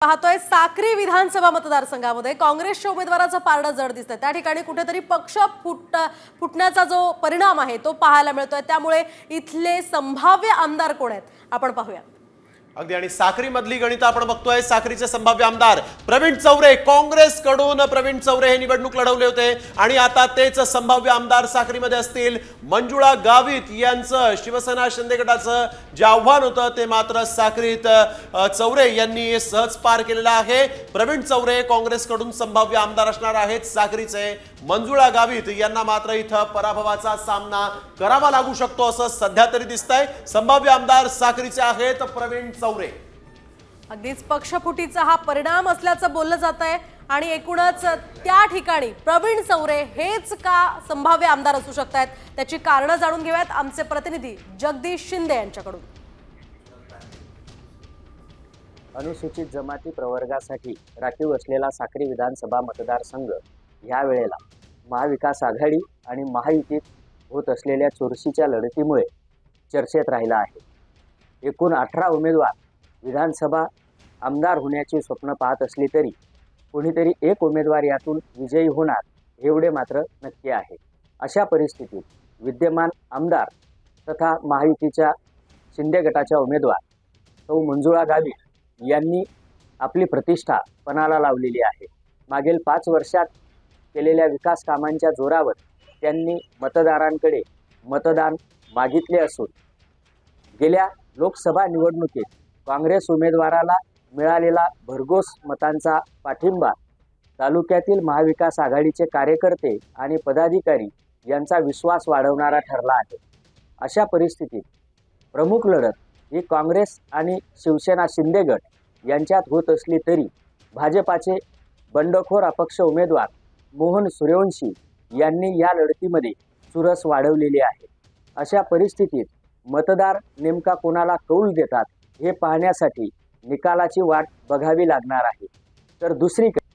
पाहतोय साक्री विधानसभा मतदारसंघामध्ये काँग्रेसच्या उमेदवाराचं पारडं जड दिसतंय। त्या ठिकाणी कुठेतरी पक्ष फुटण्याचा जो परिणाम आहे तो पाहायला मिळतोय। त्यामुळे इथले संभाव्य आमदार कोण आहेत आपण पाहूया। अगदी आणि साक्री मधली गणित आपण बघतोय। साक्रीचे संभाव्य आमदार प्रवीण चौरे, काँग्रेस कडून प्रवीण चौरे हे निवडणूक लढवले होते आणि आता तेच संभाव्य आमदार साक्रीमध्ये असतील। मंजुळा गावित यांचं शिवसेना शिंदे गटाचं जे आव्हान होतं ते मात्र साक्रीत चौरे यांनी सहज पार केलेलं आहे। प्रवीण चौरे काँग्रेस कडून संभाव्य आमदार असणार आहेत साक्रीचे। मंजुळा गावित यांना मात्र इथं पराभवाचा सामना करावा लागू शकतो असं सध्या तरी दिसतंय। संभाव्य आमदार साक्रीचे आहेत प्रवीण चौरे। अगदीच पक्षफुटीचा हा परिणाम असल्याचं बोललं जात आहे आणि एकूणच त्या ठिकाणी प्रवीण चौरे हेच का संभाव्य आमदार असू शकतात त्याची कारणं जाणून घेऊयात आमचे प्रतिनिधी जगदीश शिंदे यांच्याकडून। अनुसूचित जमाती प्रवर्गासाठी राखीव असलेला साक्री विधानसभा मतदारसंघ या वेळेला महाविकास आघाडी आणि महायुतीत होत असलेल्या चुरशीच्या लढतीमुळे चर्चेत राहिला आहे। एकूण 18 उमेदवार विधानसभा आमदार होण्याची स्वप्न पाहत असली तरी कोणीतरी एक उमेदवार यातून विजयी होणार एवढे मात्र नक्की आहे। अशा परिस्थितीत विद्यमान आमदार तथा महायुतीच्या शिंदे गटाच्या उमेदवार सौ मंजुळा गावित यांनी आपली प्रतिष्ठा पणाला लावलेली आहे। मागील 5 वर्षात केलेल्या विकास कामांच्या जोरावर त्यांनी मतदारांकडे मतदान मागितले असून गेल्या लोकसभा निवडणुकीत काँग्रेस उमेदवाराला मिळालेला भरघोस मतांचा पाठिंबा तालुक्यातील महाविकास आघाडीचे कार्यकर्ते आणि पदाधिकारी यांचा विश्वास वाढवणारा ठरला आहे। अशा परिस्थितीत प्रमुख लढत ही काँग्रेस आणि शिवसेना शिंदे गट यांच्यात होत असली तरी भाजपाचे बंडखोर अपक्ष उमेदवार मोहन सूर्यवंशी यांनी या लढतीमध्ये चुरस वाढवलेली आहे। अशा परिस्थितीत मतदार नेमका कोणाला कौल देतात हे पाहण्यासाठी निकालाची वाट बघावी लागणार आहे। तर दुसरीकडे